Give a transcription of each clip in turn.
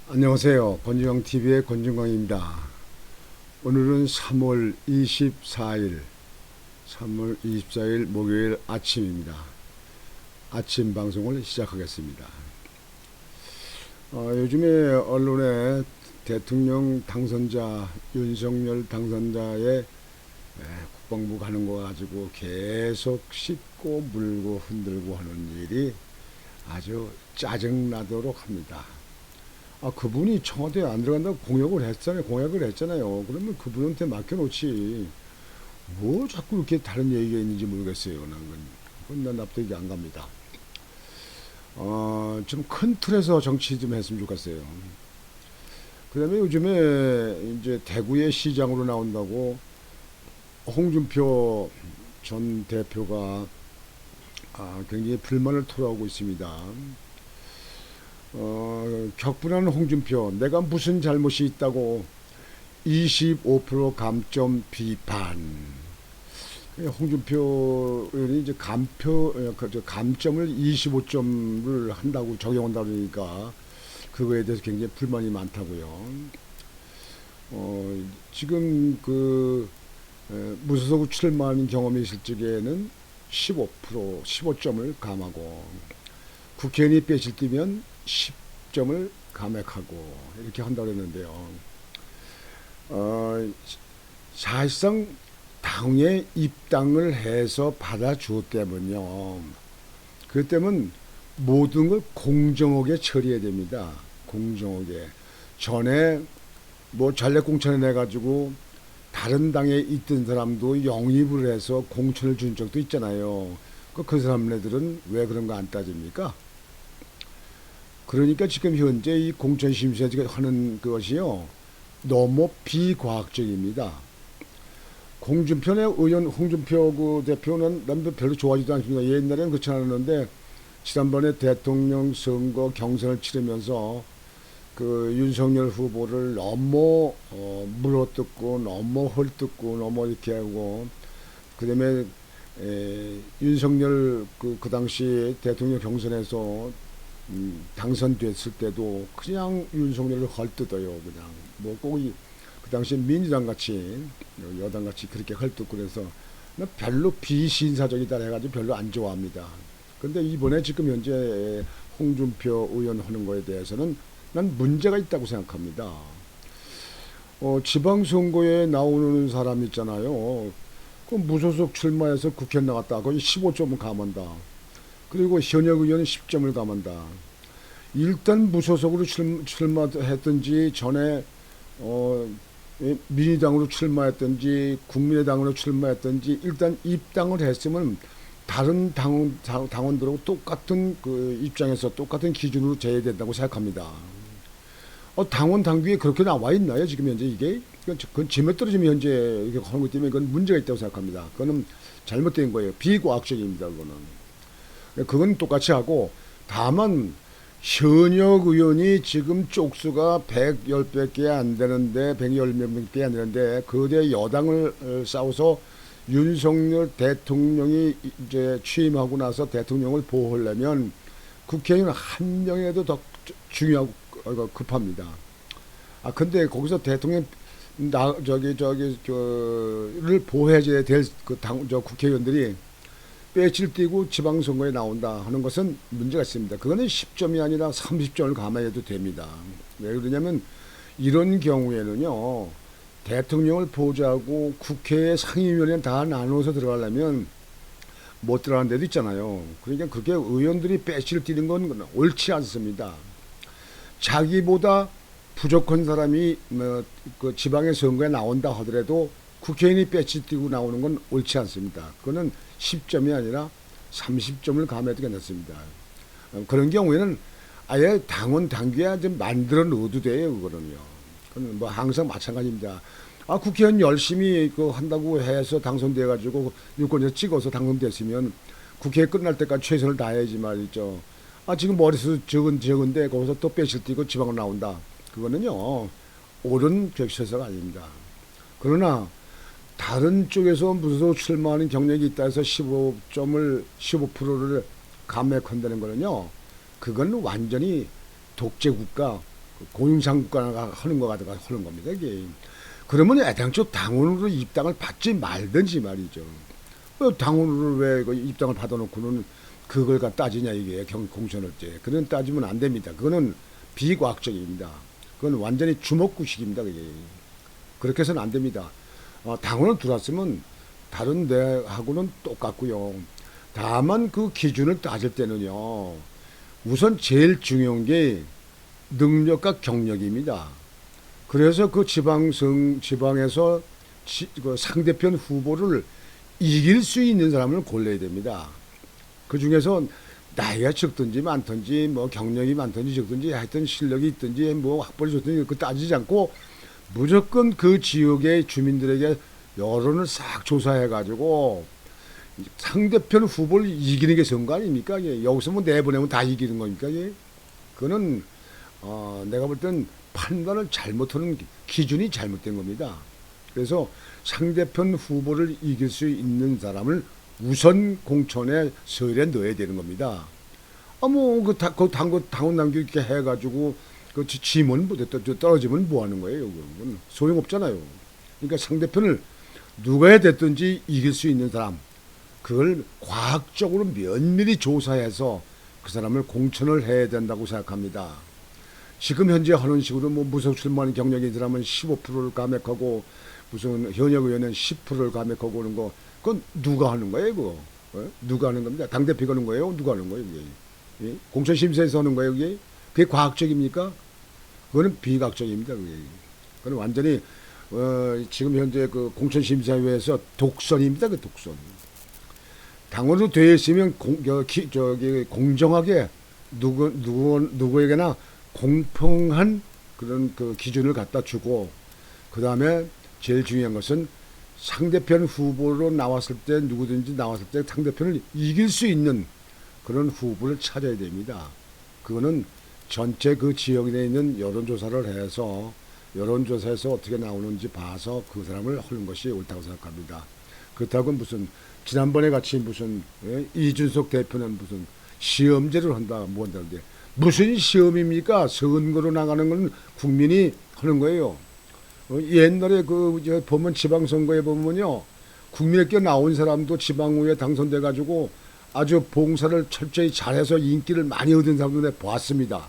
안녕하세요. 권진광TV의 권진광입니다. 오늘은 3월 24일 목요일 아침입니다. 아침 방송을 시작하겠습니다. 요즘에 언론에 대통령 당선자 윤석열 당선자의 국방부 가는 거 가지고 계속 씹고 물고 흔들고 하는 일이 아주 짜증나도록 합니다. 그분이 청와대에 안 들어간다고 공약을 했잖아요. 그러면 그분한테 맡겨놓지. 뭐 자꾸 이렇게 다른 얘기가 있는지 모르겠어요. 그건 난 납득이 안 갑니다. 좀 큰 틀에서 정치 좀 했으면 좋겠어요. 그 다음에 요즘에 이제 대구의 시장으로 나온다고 홍준표 전 대표가 굉장히 불만을 토로하고 있습니다. 격분하는 홍준표, 내가 무슨 잘못이 있다고 25% 감점 비판. 홍준표 의원이 이제 감점을 25점을 한다고 적용한다 그러니까 그거에 대해서 굉장히 불만이 많다고요. 지금 무소속 출마하는 경험이 있을 적에는 15점을 감하고 국회의원이 빼실 때면 10점을 감액하고 이렇게 한다고 했는데요. 사실상 당에 입당을 해서 받아주었다면요. 그 때문에 모든 걸 공정하게 처리해야 됩니다. 공정하게. 전에 뭐 전략공천을 내가지고 다른 당에 있던 사람도 영입을 해서 공천을 준 적도 있잖아요. 그 사람네들은 왜 그런 거 안 따집니까? 그러니까 지금 현재 이 공천심사가 하는 것이요. 너무 비과학적입니다. 홍준표 그 대표는 난 별로 좋아하지도 않습니다. 옛날에는 그렇지 않았는데 지난번에 대통령 선거 경선을 치르면서 그 윤석열 후보를 너무 물어뜯고 너무 헐뜯고 너무 이렇게 하고 그다음에 윤석열 그 당시 대통령 경선에서 당선됐을 때도 그냥 윤석열을 헐뜯어요. 그냥 뭐 꼭 그 당시 민주당 같이 여당 같이 그렇게 헐뜯고 그래서 별로 비신사적이다 해가지고 별로 안 좋아합니다. 근데 이번에 지금 현재 홍준표 의원 하는 거에 대해서는 난 문제가 있다고 생각합니다. 지방선거에 나오는 사람 있잖아요. 그 무소속 출마해서 국회 나갔다. 거기 15점을 감한다. 그리고 현역 의원은 10점을 감한다. 일단 무소속으로 출마했든지 전에 민주당으로 출마했든지 국민의당으로 출마했든지 일단 입당을 했으면 다른 당원들하고 똑같은 그 입장에서 똑같은 기준으로 재야 된다고 생각합니다. 당원 당규에 그렇게 나와 있나요? 지금 현재 이게 그건 제멋 떨어지면 현재 이렇게 하는 것 때문에 그건 문제가 있다고 생각합니다. 그거는 잘못된 거예요. 비과학적입니다. 그건 똑같이 하고 다만 현역 의원이 지금 쪽수가 110밖에 안 되는데 110명밖에 안 되는데 거대 여당을 싸워서 윤석열 대통령이 이제 취임하고 나서 대통령을 보호하려면 국회의원 한 명에도 더 중요하고 급합니다. 근데 거기서 대통령 를 보호해줘야 될 국회의원들이 빼칠 띄고 지방선거에 나온다 하는 것은 문제가 있습니다. 그거는 10점이 아니라 30점을 감안해도 됩니다. 왜 그러냐면 이런 경우에는요. 대통령을 보좌하고 국회 상임위원회 다 나눠서 들어가려면 못 들어가는 데도 있잖아요. 그러니까 그게 의원들이 빼칠 띄는 건 옳지 않습니다. 자기보다 부족한 사람이 그 지방의 선거에 나온다 하더라도 국회의원이 빼칠 띄고 나오는 건 옳지 않습니다. 그거는 10점이 아니라 30점을 감해도 괜찮습니다. 그런 경우에는 아예 당원 당규에 좀 만들어 넣어도 돼요. 그거는요. 그건 뭐 항상 마찬가지입니다. 국회의원 열심히 한다고 해서 당선돼가지고 유권자 찍어서 당선됐으면 국회 끝날 때까지 최선을 다해야지 말이죠. 지금 머릿수 적은데 거기서 또 빼실 띄고 지방으로 나온다. 그거는요. 옳은决策가 아닙니다. 그러나 다른 쪽에서 무소속 출마하는 경력이 있다 해서 15%를 감액한다는 거는요. 그건 완전히 독재 국가, 공영상국가가 하는 거 가다가 하는 겁니다. 이게. 그러면 애당초 당원으로 입당을 받지 말든지 말이죠. 당원으로 왜 입당을 받아놓고는 그걸 따지냐 이게 공천을 때. 그런 따지면 안 됩니다. 그거는 비과학적입니다. 그건 완전히 주먹구식입니다. 그게. 그렇게 해서는 안 됩니다. 당원을 들어왔으면 다른 데하고는 똑같고요. 다만 그 기준을 따질 때는요. 우선 제일 중요한 게 능력과 경력입니다. 그래서 그 지방에서 그 상대편 후보를 이길 수 있는 사람을 골라야 됩니다. 그 중에서 나이가 적든지 많든지 뭐 경력이 많든지 적든지 하여튼 실력이 있든지 뭐 학벌이 좋든지 그 따지지 않고 무조건 그 지역의 주민들에게 여론을 싹 조사해 가지고 상대편 후보를 이기는 게 선거 아닙니까? 예. 여기서 뭐 내보내면 다 이기는 거니까. 예. 그거는 내가 볼 땐 판단을 잘못하는 기준이 잘못된 겁니다. 그래서 상대편 후보를 이길 수 있는 사람을 우선 공천에 서열에 넣어야 되는 겁니다. 당원 남기 이렇게 해가지고 그 지면 떨어지면 뭐 하는 거예요? 그건 소용없잖아요. 그러니까 상대편을 누가 해 됐든지 이길 수 있는 사람, 그걸 과학적으로 면밀히 조사해서 그 사람을 공천을 해야 된다고 생각합니다. 지금 현재 하는 식으로 뭐 무속 출마하는 경력이 있으면 15%를 감액하고 무슨 현역 의원은 10%를 감액하고 그런 거, 그건 누가 하는 거예요, 그거? 누가 하는 겁니다. 당대표가 하는 거예요? 누가 하는 거예요, 그게? 예? 공천심사에서 하는 거예요, 그게? 그게 과학적입니까? 그거는 비과학적입니다, 그게. 그건 완전히, 지금 현재 그 공천심사위에서 독선입니다, 그 독선. 당원으로 되어 있으면 공정하게 누구에게나 공평한 그런 그 기준을 갖다 주고, 그 다음에 제일 중요한 것은 상대편 후보로 나왔을 때 누구든지 나왔을 때 상대편을 이길 수 있는 그런 후보를 찾아야 됩니다. 그거는 전체 그 지역에 있는 여론조사를 해서 여론조사에서 어떻게 나오는지 봐서 그 사람을 하는 것이 옳다고 생각합니다. 그렇다고 무슨 지난번에 같이 무슨 이준석 대표는 무슨 시험제를 한다 뭐 한다는데 무슨 시험입니까? 선거로 나가는 건 국민이 하는 거예요. 옛날에 보면 지방선거에 보면요, 국민에게 나온 사람도 지방의회 당선돼 가지고 아주 봉사를 철저히 잘해서 인기를 많이 얻은 사람들 보았습니다.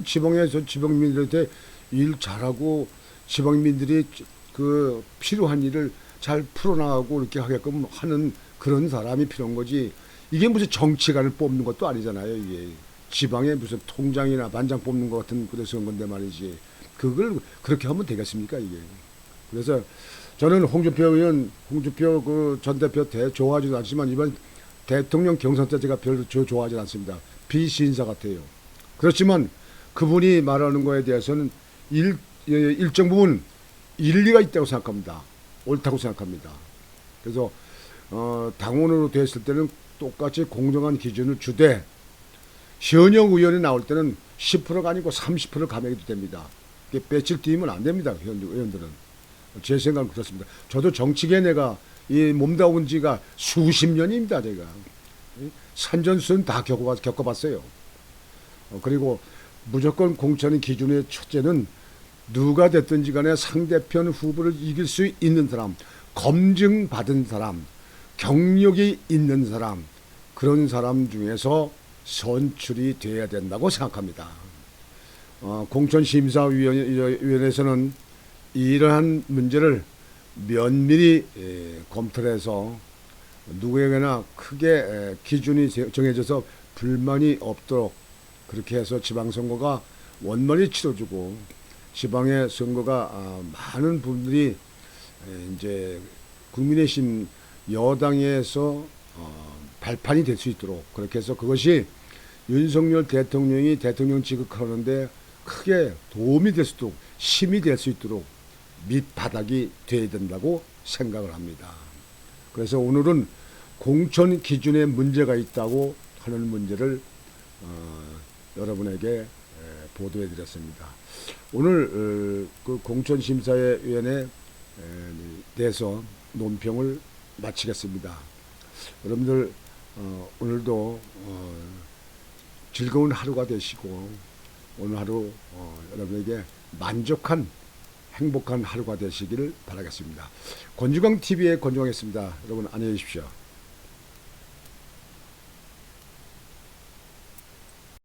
지방에서 지방민들한테 일 잘하고 지방민들이 그 필요한 일을 잘 풀어나가고 이렇게 하게끔 하는 그런 사람이 필요한 거지. 이게 무슨 정치관을 뽑는 것도 아니잖아요. 이게 지방에 무슨 통장이나 반장 뽑는 것 같은 그래서 한 건데 말이지. 그걸 그렇게 하면 되겠습니까, 이게. 그래서 저는 홍준표 의원, 홍준표 그 전 대표 좋아하지도 않지만 이번 대통령 경선 때 제가 별로 좋아하지 않습니다. 비신사 같아요. 그렇지만 그분이 말하는 거에 대해서는 일정 부분 일리가 있다고 생각합니다. 옳다고 생각합니다. 그래서 당원으로 됐을 때는 똑같이 공정한 기준을 주되 현역 의원이 나올 때는 10%가 아니고 30% 감액이 됩니다. 며칠 뛰면 안 됩니다. 의원들은. 제 생각은 그렇습니다. 저도 정치계에 내가 몸담은 지가 수십 년입니다. 제가. 산전수전 다 겪어봤어요. 그리고 무조건 공천의 기준의 첫째는 누가 됐든지 간에 상대편 후보를 이길 수 있는 사람, 검증받은 사람, 경력이 있는 사람, 그런 사람 중에서 선출이 돼야 된다고 생각합니다. 공천심사위원회에서는 이러한 문제를 면밀히 검토를 해서 누구에게나 크게 기준이 정해져서 불만이 없도록 그렇게 해서 지방선거가 원만히 치러지고 지방의 선거가 많은 분들이 이제 국민의힘 여당에서 발판이 될 수 있도록 그렇게 해서 그것이 윤석열 대통령이 대통령 지극하는데 크게 도움이 될 수 있도록 힘이 될 수 있도록 밑바닥이 돼야 된다고 생각을 합니다. 그래서 오늘은 공천 기준에 문제가 있다고 하는 문제를 여러분에게 보도해 드렸습니다. 오늘 그 공천심사위원회에 대해서 논평을 마치겠습니다. 여러분들 오늘도 즐거운 하루가 되시고 오늘 하루 여러분에게 만족한 행복한 하루가 되시기를 바라겠습니다. 권주광 TV의 권주광이었습니다. 여러분 안녕히 계십시오.